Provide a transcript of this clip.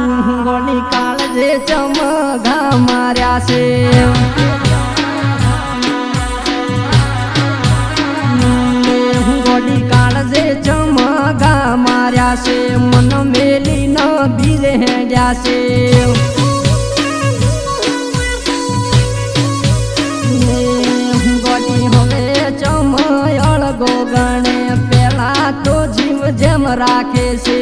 ગોડી કાળજે ચમગા માર્યા છે ગોડી કાળજે ચમગા માર્યા છે મન મેલી ન બીજે ગયા છે ગોડી હવે ચમયળ ગોગણે પેલા તો જીવ જેમ રાખે છે